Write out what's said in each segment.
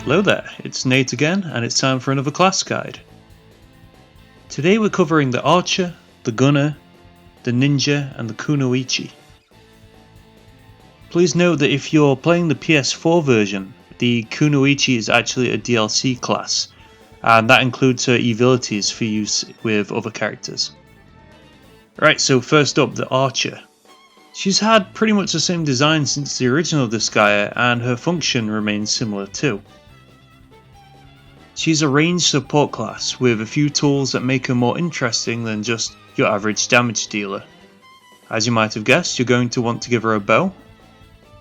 Hello there, it's Nate again, and it's time for another class guide. Today we're covering the Archer, the Gunner, the Ninja, and the Kunoichi. Please note that if you're playing the PS4 version, the Kunoichi is actually a DLC class, and that includes her abilities for use with other characters. Right, so first up, the Archer. She's had pretty much the same design since the original Disgaea, and her function remains similar too. She's a ranged support class with a few tools that make her more interesting than just your average damage dealer. As you might have guessed, you're going to want to give her a bow.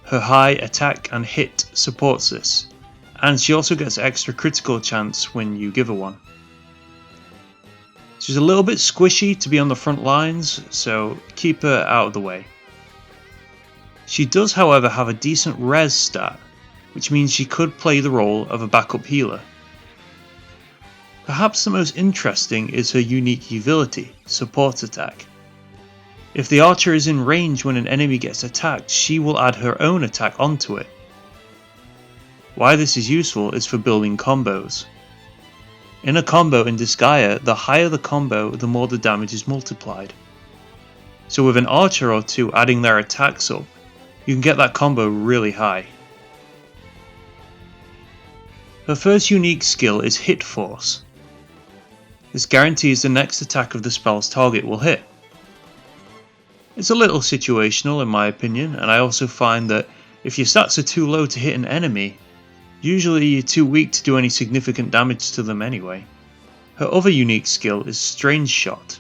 Her high attack and hit supports this, and she also gets extra critical chance when you give her one. She's a little bit squishy to be on the front lines, so keep her out of the way. She does however have a decent res stat, which means she could play the role of a backup healer. Perhaps the most interesting is her unique ability, Support Attack. If the archer is in range when an enemy gets attacked, she will add her own attack onto it. Why this is useful is for building combos. In a combo in Disgaea, the higher the combo, the more the damage is multiplied. So with an archer or two adding their attacks up, you can get that combo really high. Her first unique skill is Hit Force. This guarantees the next attack of the spell's target will hit. It's a little situational in my opinion, and I also find that if your stats are too low to hit an enemy, usually you're too weak to do any significant damage to them anyway. Her other unique skill is Strange Shot.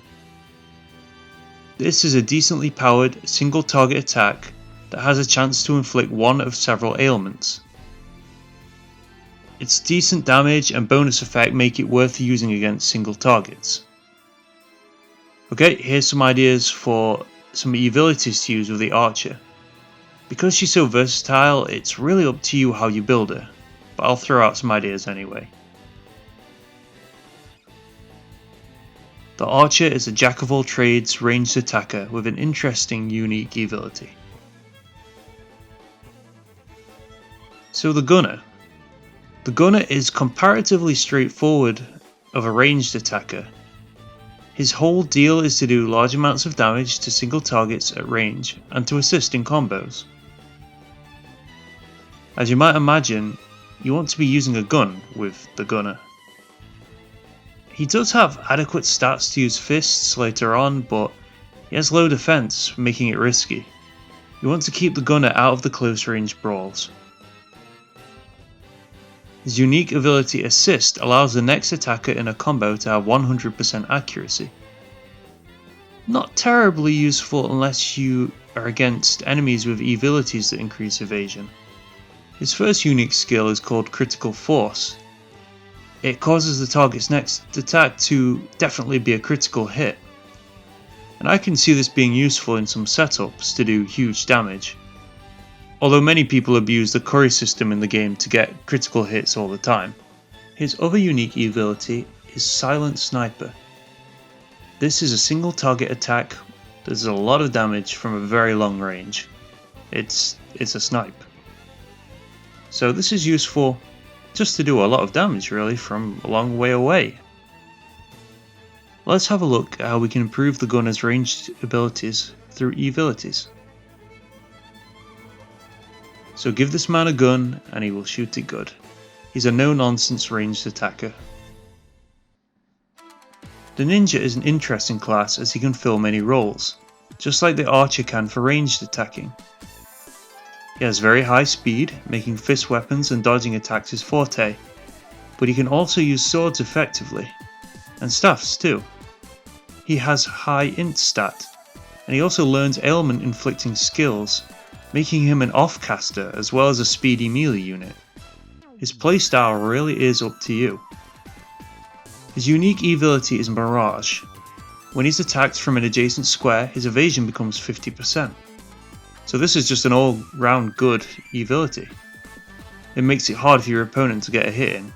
This is a decently powered single target attack that has a chance to inflict one of several ailments. Its decent damage and bonus effect make it worth using against single targets. Okay, here's some ideas for some abilities to use with the Archer. Because she's so versatile, it's really up to you how you build her, but I'll throw out some ideas anyway. The Archer is a jack of all trades ranged attacker with an interesting unique ability. So the Gunner. The Gunner is comparatively straightforward of a ranged attacker. His whole deal is to do large amounts of damage to single targets at range and to assist in combos. As you might imagine, you want to be using a gun with the Gunner. He does have adequate stats to use fists later on, but he has low defense, making it risky. You want to keep the Gunner out of the close range brawls. His unique ability Assist allows the next attacker in a combo to have 100% accuracy. Not terribly useful unless you are against enemies with abilities that increase evasion. His first unique skill is called Critical Force. It causes the target's next attack to definitely be a critical hit. And I can see this being useful in some setups to do huge damage. Although many people abuse the curry system in the game to get critical hits all the time. His other unique ability is Silent Sniper. This is a single target attack that does a lot of damage from a very long range. It's a snipe. So this is useful just to do a lot of damage really from a long way away. Let's have a look at how we can improve the Gunner's ranged abilities through abilities. So give this man a gun and he will shoot it good. He's a no-nonsense ranged attacker. The Ninja is an interesting class as he can fill many roles, just like the Archer can for ranged attacking. He has very high speed, making fist weapons and dodging attacks his forte, but he can also use swords effectively, and staffs too. He has high int stat, and he also learns ailment inflicting skills, making him an off-caster as well as a speedy melee unit. His playstyle really is up to you. His unique ability is Mirage. When he's attacked from an adjacent square, his evasion becomes 50%. So this is just an all-round good ability. It makes it hard for your opponent to get a hit in.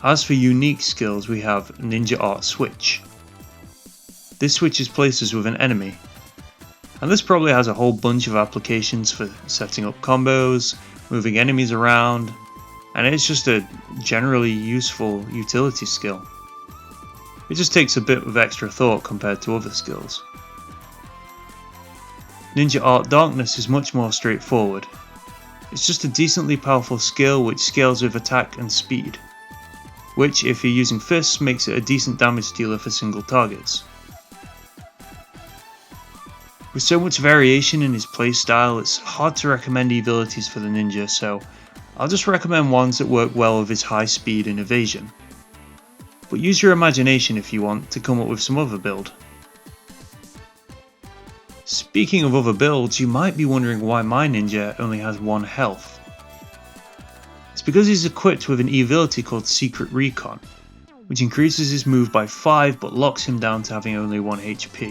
As for unique skills, we have Ninja Art Switch. This switches places with an enemy, and this probably has a whole bunch of applications for setting up combos, moving enemies around, and it's just a generally useful utility skill. It just takes a bit of extra thought compared to other skills. Ninja Art Darkness is much more straightforward. It's just a decently powerful skill which scales with attack and speed, which if you're using fists makes it a decent damage dealer for single targets. With so much variation in his playstyle, it's hard to recommend abilities for the ninja, so I'll just recommend ones that work well with his high speed and evasion. But use your imagination if you want to come up with some other build. Speaking of other builds, you might be wondering why my ninja only has 1 health. It's because he's equipped with an ability called Secret Recon, which increases his move by 5 but locks him down to having only 1 HP.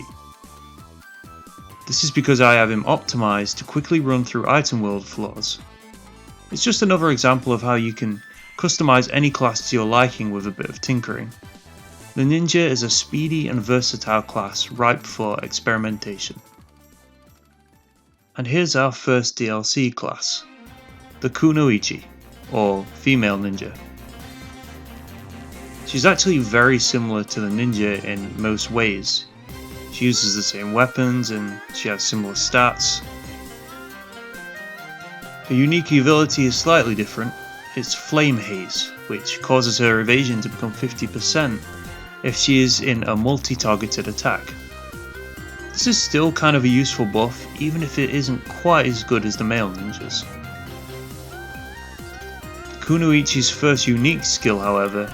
This is because I have him optimized to quickly run through item world floors. It's just another example of how you can customize any class to your liking with a bit of tinkering. The ninja is a speedy and versatile class ripe for experimentation. And here's our first DLC class, the Kunoichi, or female ninja. She's actually very similar to the ninja in most ways. She uses the same weapons and she has similar stats. Her unique ability is slightly different. It's Flame Haze, which causes her evasion to become 50% if she is in a multi-targeted attack. This is still kind of a useful buff, even if it isn't quite as good as the male ninjas. Kunoichi's first unique skill, however,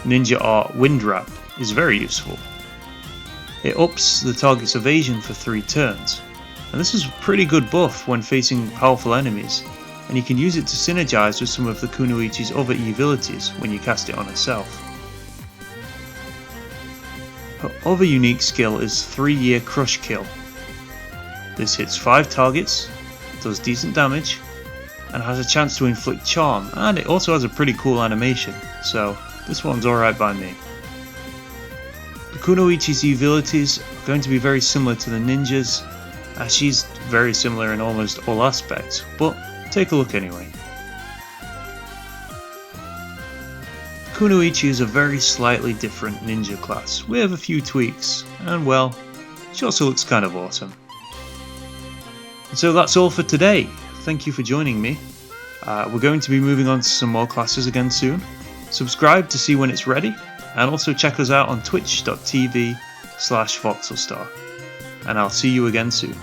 Ninja Art Wind Wrap, is very useful. It ups the target's evasion for 3 turns, and this is a pretty good buff when facing powerful enemies, and you can use it to synergize with some of the Kunoichi's other abilities when you cast it on herself. Her other unique skill is 3-year Crush Kill. This hits 5 targets, does decent damage, and has a chance to inflict charm, and it also has a pretty cool animation, so this one's alright by me. The Kunoichi's abilities are going to be very similar to the ninjas, as she's very similar in almost all aspects, but take a look anyway. Kunoichi is a very slightly different ninja class, with a few tweaks, and well, she also looks kind of awesome. And so that's all for today. Thank you for joining me. We're going to be moving on to some more classes again soon. Subscribe to see when it's ready, and also check us out on twitch.tv/voxelstar. And I'll see you again soon.